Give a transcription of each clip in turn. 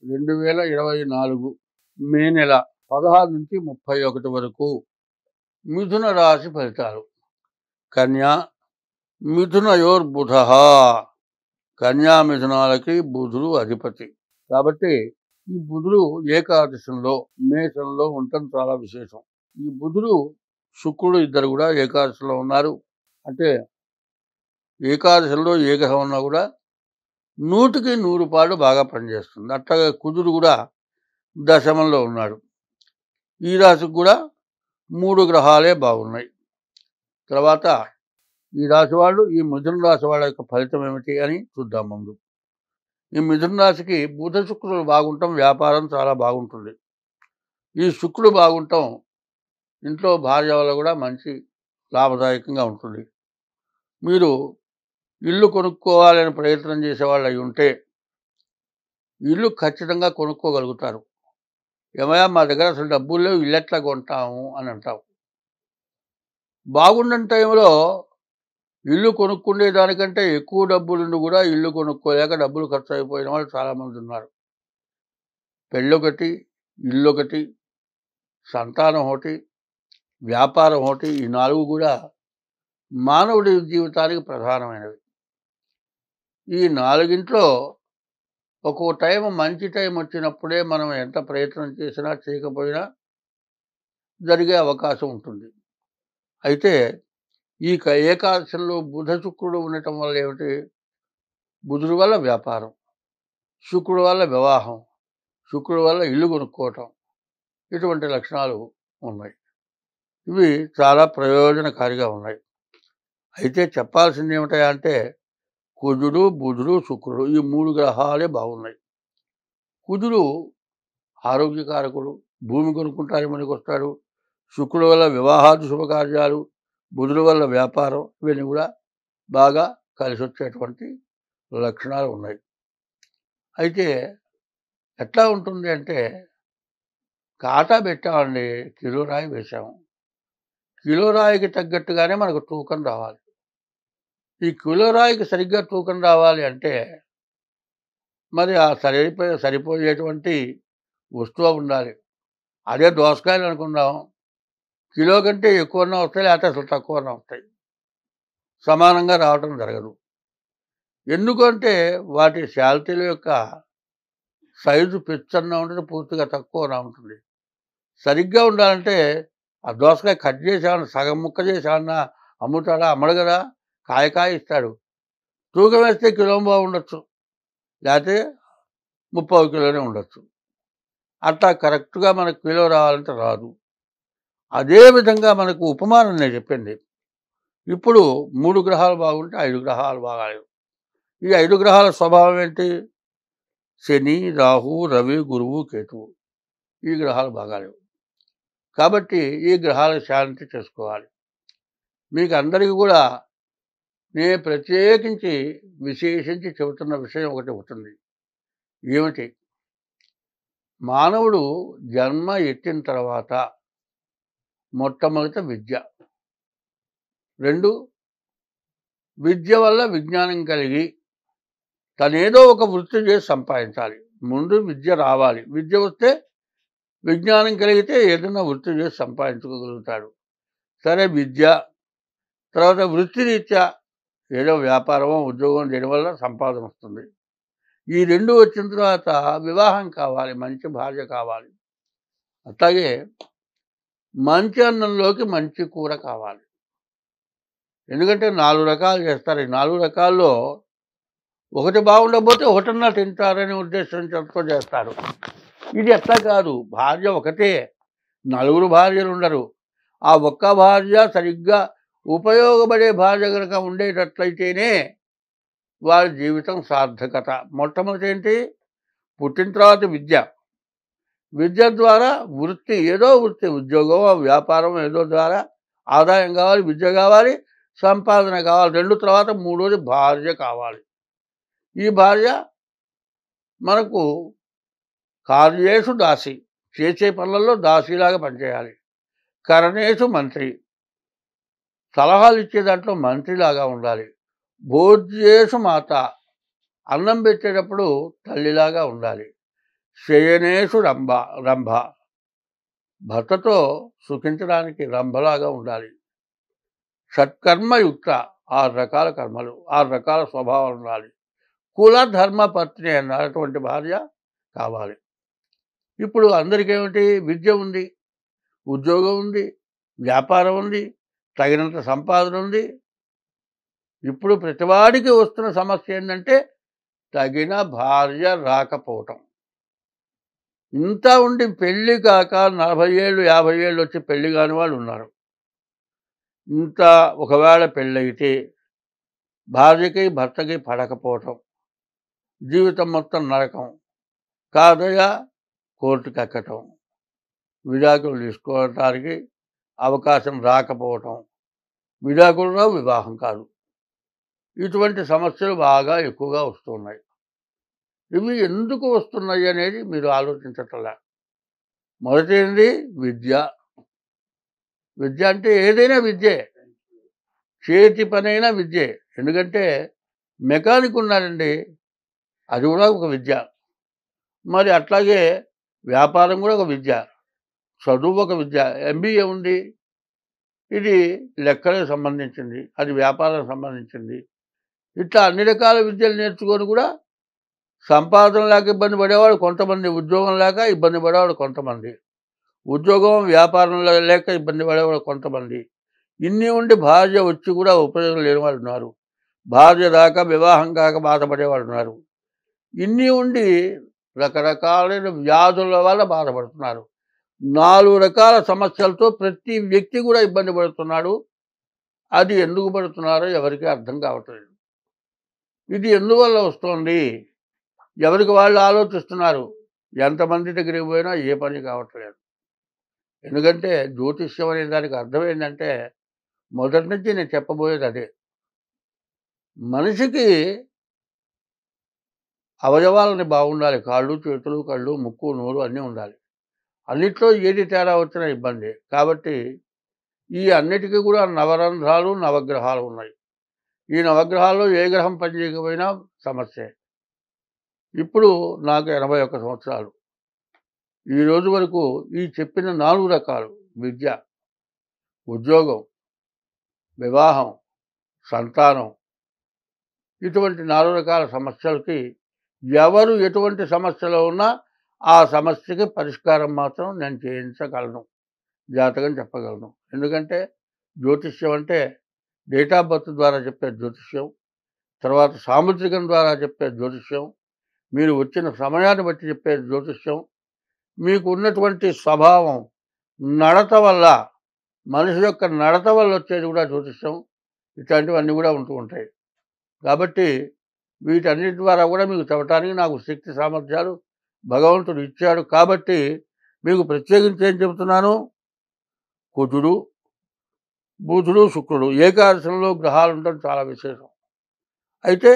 2024 మే నెల 16 నుంచి 31 వరకు మిథున రాశి ఫలితాలు. కన్యా మిథునయోర్బుధ. కన్యా మిథునాలకి బుధుడు అధిపతి. కాబట్టి ఈ బుధుడు ఏకాదశంలో మేషంలో ఉండటం చాలా విశేషం. ఈ బుధుడు శుక్రుడు ఇద్దరు కూడా ఏకాదశంలో ఉన్నారు. అంటే ఏకాదశంలో ఏ గ్రహం ఉన్నా కూడా 100కి 100 పాళ్ళు బాగా పనిచేస్తుంది. అట్లాగే కుజుడు కూడా దశమంలో ఉన్నాడు. ఈ రాశికి కూడా 3 గ్రహాలే బాగున్నాయి. తర్వాత ఈ రాశి వాళ్ళు, ఈ మిథున రాశి వాళ్ళ యొక్క ఫలితం ఏమిటి అని చూద్దాం. ముందు ఈ మిథున రాశికి బుధ శుక్రుడు బాగుంటాం, వ్యాపారం చాలా బాగుంటుంది. ఈ శుక్రుడు బాగుంటాం ఇంట్లో భార్య వల్ల కూడా మంచి లాభదాయకంగా ఉంటుంది. మీరు ఇల్లు కొనుక్కోవాలని ప్రయత్నం చేసేవాళ్ళు అయి ఉంటే ఇల్లు ఖచ్చితంగా కొనుక్కోగలుగుతారు. ఏమయ్యా మా దగ్గర అసలు డబ్బులు లేవు, ఇల్లు ఎట్లా కొంటాము అని అంటాం. బాగుండని టైంలో ఇల్లు కొనుక్కునే దానికంటే ఎక్కువ డబ్బులుండి కూడా ఇల్లు కొనుక్కోలేక డబ్బులు ఖర్చు అయిపోయిన వాళ్ళు చాలామంది ఉన్నారు. పెళ్ళొకటి, ఇల్లొకటి, సంతానం ఒకటి, వ్యాపారం ఒకటి, ఈ 4 కూడా మానవుడి జీవితానికి ప్రధానమైనవి. ఈ 4ంట్లో ఒక్కో టైం మంచి టైం వచ్చినప్పుడే మనం ఎంత ప్రయత్నం చేసినా చేయకపోయినా జరిగే అవకాశం ఉంటుంది. అయితే ఈ ఏకాదశంలో బుధ శుక్రుడు ఉండటం వల్ల ఏమిటి? బుధుడి వల్ల వ్యాపారం, శుక్రుడు వల్ల వివాహం, శుక్రుడు వల్ల ఇల్లు కొనుక్కోవటం, ఇటువంటి లక్షణాలు ఉన్నాయి. ఇవి చాలా ప్రయోజనకారిగా ఉన్నాయి. అయితే చెప్పాల్సింది ఏమిటా అంటే కుజుడు, బుధుడు, శుక్రుడు ఈ 3 గ్రహాలే బాగున్నాయి. కుజుడు ఆరోగ్యకారకుడు, భూమి కొనుక్కుంటారని వస్తాడు. శుక్రుడు వల్ల వివాహాది శుభకార్యాలు, బుధుడు వల్ల వ్యాపారం, ఇవన్నీ కూడా బాగా కలిసి వచ్చేటువంటి లక్షణాలు ఉన్నాయి. అయితే ఎట్లా ఉంటుంది అంటే కాటా పెట్టామండి, కిలో రాయి వేసాము. కిలో రాయికి తగ్గట్టుగానే మనకు తూకం రావాలి. ఈ కిలో రాయికి సరిగ్గా తూకం రావాలి అంటే మరి ఆ సరిపోయేటువంటి వస్తువు ఉండాలి. అదే దోసకాయలు అనుకుందాం, కిలో కంటే ఎక్కువన్నా వస్తాయి, లేకపోతే అసలు తక్కువన్నా వస్తాయి. సమానంగా రావటం జరగదు. ఎందుకంటే వాటి శాల్తీల యొక్క సైజు పెచ్చన్నా ఉంటుంది, పూర్తిగా తక్కువనా ఉంటుంది. సరిగ్గా ఉండాలంటే ఆ దోసకాయ కట్ చేసామన్నా, సగం ముక్క చేసామన్నా అమ్ముతాడా? అమ్మడు కదా, కాయ ఇస్తాడు. తూకం వేస్తే కిలో బాగుండొచ్చు, లేకపోతే 30 కిలోనే ఉండొచ్చు. అట్లా కరెక్ట్గా మనకు కిలో రావాలంటే రాదు. అదేవిధంగా మనకు ఉపమానం నేను చెప్పింది. ఇప్పుడు 3 గ్రహాలు బాగుంటే 5 గ్రహాలు బాగాలేవు. ఈ 5 గ్రహాల స్వభావం ఏంటి? శని, రాహు, రవి, గురువు, కేతువు, ఈ గ్రహాలు బాగాలేవు. కాబట్టి ఈ గ్రహాల శాంతి చేసుకోవాలి. మీకు అందరికీ కూడా నేను ప్రత్యేకించి విశేషించి చెబుతున్న విషయం ఒకటి ఉంటుంది. ఏమిటి? మానవుడు జన్మ ఎత్తిన తర్వాత మొట్టమొదట విద్య, 2 విద్య వల్ల విజ్ఞానం కలిగి తనేదో ఒక వృత్తి చేసి సంపాదించాలి. ముందు విద్య రావాలి, విద్య వస్తే విజ్ఞానం కలిగితే ఏదైనా వృత్తి చేసి సంపాదించుకోగలుగుతాడు. సరే, విద్య తర్వాత వృత్తిరీత్యా ఏదో వ్యాపారమో ఉద్యోగం చేయడం వల్ల సంపాదన వస్తుంది. ఈ 2 వచ్చిన తర్వాత వివాహం కావాలి, మంచి భార్య కావాలి. అట్లాగే మంచి అన్నంలోకి మంచి కూర కావాలి. ఎందుకంటే 4 రకాలు చేస్తారు. ఈ 4 రకాల్లో ఒకటి బాగుండకపోతే ఒకటన్నా తింటారనే ఉద్దేశంతో చేస్తారు. ఇది ఎట్లా కాదు, భార్య ఒకటే, 4 భార్యలు ఉండరు. ఆ ఒక్క భార్య సరిగ్గా ఉపయోగపడే భార్య కనుక ఉండేటట్లయితేనే వారి జీవితం సార్థకత. మొట్టమొదటి ఏంటి? పుట్టిన తర్వాత విద్య, విద్య ద్వారా వృత్తి, ఏదో వృత్తి, ఉద్యోగం, వ్యాపారం, ఏదో ద్వారా ఆదాయం కావాలి, విద్య కావాలి, సంపాదన కావాలి. 2 తర్వాత 3వది భార్య కావాలి. ఈ భార్య మనకు కార్యేషు దాసి, చేసే పనులలో దాసిలాగా పనిచేయాలి. కరణేషు మంత్రి, సలహాలు ఇచ్చే దాంట్లో మంత్రిలాగా ఉండాలి. భోజ్యేషు మాత, అన్నం పెట్టేటప్పుడు తల్లిలాగా ఉండాలి. శయనేషు రంభ. భర్తతో సుఖించడానికి రంభలాగా ఉండాలి. షట్కర్మయుక్త, 6 రకాల కర్మలు, 6 రకాల స్వభావాలు ఉండాలి. కుల ధర్మ పత్ని అన్నటువంటి భార్య కావాలి. ఇప్పుడు అందరికేమిటి, విద్య ఉంది, ఉద్యోగం ఉంది, వ్యాపారం ఉంది, తగినంత సంపాదన ఉంది. ఇప్పుడు ప్రతివాడికి వస్తున్న సమస్య ఏంటంటే తగిన భార్య రాకపోవటం. ఇంత ఉండి పెళ్లి కాక 40 ఏళ్ళు 50 ఏళ్ళు వచ్చి పెళ్లి కాని వాళ్ళు ఉన్నారు. ఇంత ఒకవేళ పెళ్ళైతే భార్యకి భర్తకి పడకపోవటం, జీవితం మొత్తం నరకం. కాదయా కోర్టుకు ఎక్కటం, విడాకులు తీసుకోవటానికి అవకాశం రాకపోవటం, విడాకుల్లో వివాహం కాదు. ఇటువంటి సమస్యలు బాగా ఎక్కువగా వస్తున్నాయి. ఇవి ఎందుకు వస్తున్నాయి అనేది మీరు ఆలోచించట్లే. మొదటిది విద్య. విద్య అంటే ఏదైనా విద్యే, చేతి పనైనా విద్యే. ఎందుకంటే మెకానిక్ ఉన్నారండి, అది కూడా ఒక విద్య. మరి అట్లాగే వ్యాపారం కూడా ఒక విద్య, చదువు ఒక విద్య. ఎంబీఏ ఉంది, ఇది లెక్కలకు సంబంధించింది, అది వ్యాపారం సంబంధించింది. ఇట్లా అన్ని రకాల విద్యలు నేర్చుకొని కూడా సంపాదన లేక ఇబ్బంది పడేవాడు కొంతమంది, ఉద్యోగం లేక ఇబ్బంది పడేవాడు కొంతమంది, ఉద్యోగం వ్యాపారం లేక ఇబ్బంది పడేవాడు కొంతమంది. ఇన్ని ఉండి భార్య వచ్చి కూడా ఉపయోగం లేని వాళ్ళు ఉన్నారు. భార్య దాకా వివాహం కాక బాధపడేవాళ్ళు ఉన్నారు. ఇన్ని ఉండి రకరకాలైన వ్యాధుల వల్ల బాధపడుతున్నారు. 4 రకాల సమస్యలతో ప్రతి వ్యక్తి కూడా ఇబ్బంది పడుతున్నాడు. అది ఎందుకు పడుతున్నారో ఎవరికీ అర్థం కావట్లేదు. ఇది ఎందువల్ల వస్తుంది, ఎవరికి వాళ్ళు ఆలోచిస్తున్నారు. ఎంతమంది దగ్గరికి పోయినా ఏ పని కావట్లేదు. ఎందుకంటే జ్యోతిష్యం అనే దానికి అర్థం ఏంటంటే మొదటి నుంచి నేను చెప్పబోయేది అదే. మనిషికి అవయవాలని బాగుండాలి. కాళ్ళు, చేతులు, కళ్ళు, ముక్కు, నోరు అన్నీ ఉండాలి. అన్నిట్లో ఏది తేడా వచ్చినా ఇబ్బంది. కాబట్టి ఈ అన్నిటికీ కూడా నవరంధ్రాలు, నవగ్రహాలు ఉన్నాయి. ఈ నవగ్రహాల్లో ఏ గ్రహం పనిచేయకపోయినా సమస్యే. ఇప్పుడు నాకు 81 సంవత్సరాలు. ఈ రోజు వరకు ఈ చెప్పిన 4 రకాలు విద్య, ఉద్యోగం, వివాహం, సంతానం, ఇటువంటి 4 రకాల సమస్యలకి ఎవరు ఎటువంటి సమస్యలో ఉన్నా ఆ సమస్యకి పరిష్కారం మాత్రం నేను చేయించగలను, జాతకం చెప్పగలను. ఎందుకంటే జ్యోతిష్యం అంటే డేట్ ఆఫ్ బర్త్ ద్వారా చెప్పే జ్యోతిష్యం, తర్వాత సాముద్రికం ద్వారా చెప్పే జ్యోతిష్యం, మీరు వచ్చిన సమయాన్ని బట్టి చెప్పే జ్యోతిష్యం, మీకు ఉన్నటువంటి స్వభావం నడత వల్ల, మనిషి యొక్క నడత వల్ల వచ్చేది కూడా జ్యోతిష్యం. ఇట్లాంటివన్నీ కూడా ఉంటూ ఉంటాయి. కాబట్టి వీటన్నిటి ద్వారా కూడా మీకు చెప్పడానికి నాకు శక్తి సామర్థ్యాలు భగవంతుడు ఇచ్చాడు. కాబట్టి మీకు ప్రత్యేకించి ఏం చెబుతున్నాను, కుజుడు, బుధుడు, శుక్రుడు ఏకాదశంలో గ్రహాలు ఉండడం చాలా విశేషం. అయితే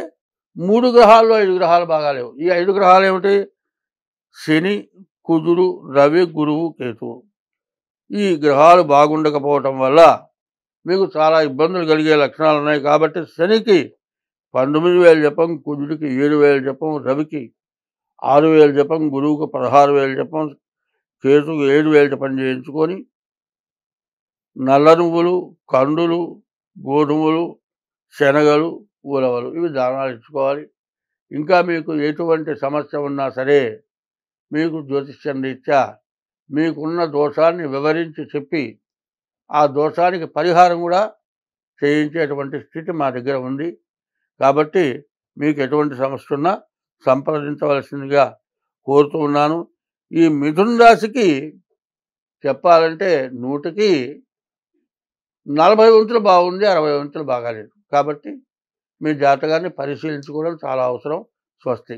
3 గ్రహాల్లో 5 గ్రహాలు బాగాలేవు. ఈ 5 గ్రహాలు ఏమిటి, శని, కుజుడు, రవి, గురువు, కేతువు. ఈ గ్రహాలు బాగుండకపోవటం వల్ల మీకు చాలా ఇబ్బందులు కలిగే లక్షణాలు ఉన్నాయి. కాబట్టి శనికి 19,000 జపం, కుజుడికి 7,000 జపం, రవికి 6,000 జపం, గురువుకు 16,000 జపం, కేతుకు 7,000 జపం చేయించుకొని నల్ల నువ్వులు, కండులు, గోధుమలు, శనగలు, ఉలవలు ఇవి దానాలు ఇచ్చుకోవాలి. ఇంకా మీకు ఎటువంటి సమస్య ఉన్నా సరే మీకు జ్యోతిష్యం రీత్యా మీకున్న దోషాన్ని వివరించి చెప్పి ఆ దోషానికి పరిహారం కూడా చేయించేటువంటి స్థితి మా దగ్గర ఉంది. కాబట్టి మీకు ఎటువంటి సమస్య ఉన్నా సంప్రదించవలసిందిగా కోరుతూ ఉన్నాను. ఈ మిథున రాశికి చెప్పాలంటే 100కి 40 వంతులు బాగుంది, 60 వంతులు బాగాలేదు. కాబట్టి మీ జాతకాన్ని పరిశీలించుకోవడం చాలా అవసరం. స్వస్తి.